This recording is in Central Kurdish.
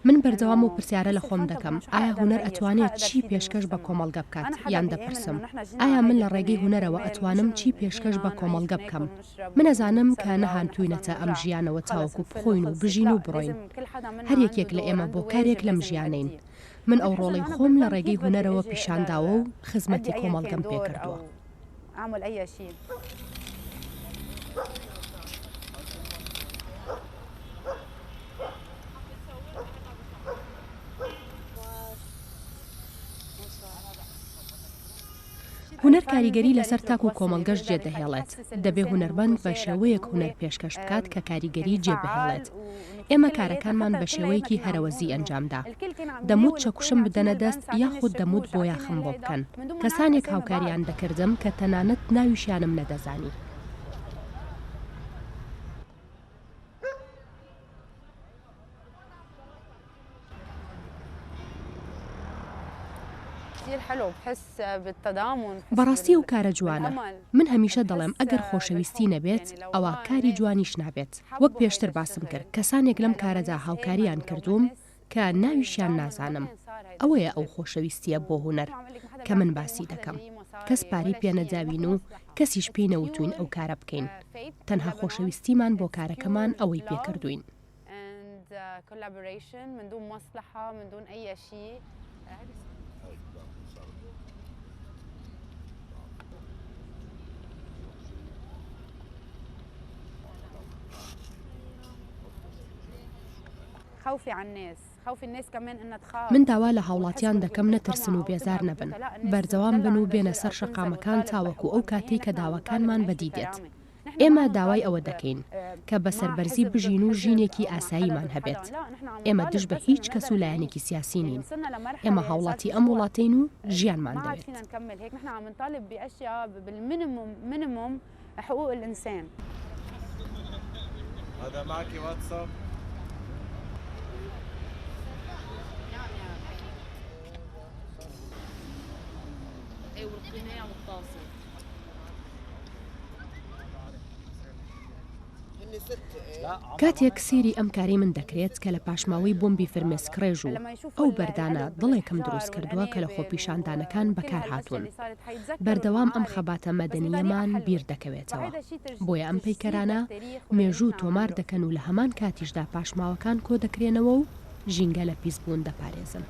من بەردەوام و پرسیارە لە خۆم دەکەم ئایا هونەر ئەتوانێت چی پێشکەش بە کۆمەڵگە بکات یان دەپرسم ئایا من لە ڕێگەی هونەرەوە ئەتوانم چی پێشکەش بە کۆمەڵگە بکەم من ئەزانم کە نەهانتوینەتە ئەم ژیانەوە تاوەکو بخۆین و بژین و بڕۆین هەر یەکێک لە ئێمە بۆ کارێک لەم ژیانەین من ئەو ڕۆڵەی خۆم لە ڕێگەی هونەرەوە پیشانداوە و خزمەتی کۆمەڵگەم پێکردووە. هونەر کاریگەری لەسەر تاک و کۆمەڵگەش جێدەهێڵێت دەبێ هونەرمەند بە شێوەیەک هونەر پێشکەش بکات کە کاریگەری جێبهێڵێت ئێمە کارەکانمان بە شێوەیەکی هەرەوەزی ئەنجامدا دەموت چەکوشم بدەنە دەست یاخود دەموت بۆ یاخم بۆ بکەن کەسانێک هاوکاریان دەکردم کە تەنانەت ناویشیانم نەدەزانی. بەڕاستی و کارە جوانە من هەمیشە دەڵێم ئەگەر خۆشەویستی نەبێت ئەوە کاری جوانیش نابێت وەک پێشتر باسم کرد کەسانێک لەم کارەدا هاوکاریان کردوم کە ناویشیان نازانم ئەوەیە ئەو خۆشەویستیە بۆ هونەر کە من باسی دەکەم کەس پاری پێنەداوین و کەسیش پێی نەوتوین ئەو کارە بکەین تەنها خۆشەویستیمان بۆ کارەکەمان ئەوەی پێکردوین. من داوا لە هاوڵاتیان دەکەم نەترسن و بێزار نەبن بەردەوام بن و بێنە سەر شەقامەکان تاوەکو ئەو کاتێک کە داواکانمان بەدیدێت ئێمە داوای ئەوە دەکەین کە بەسەربەرزی بژین و ژینێکی ئاساییمان هەبێت ئێمە دژ بە هیچ کەس و لایەنێکی سیاسی نین ئێمە هاوڵاتی ئەم وڵاتین و ژیانمان دەوێت. کاتێک سێری ئەم کاری من دەکرێت کە لە پاشماوەی بۆمبی فرمێسکڕێژ و ئەو بەردانە دڵێکم دروست کردووە کە لە خۆپیشاندانەکان بەکار هاتوون بەردەوام ئەم خەباتە مەدەنیەمان بیر دەکەوێتەوە بۆیە ئەم پەیکەرانە مێژوو تۆمار دەکەن و لە هەمان کاتیشدا پاشماوەکان کۆ دەکرێنەوە و ژینگە لە پیسبوون دەپارێزن.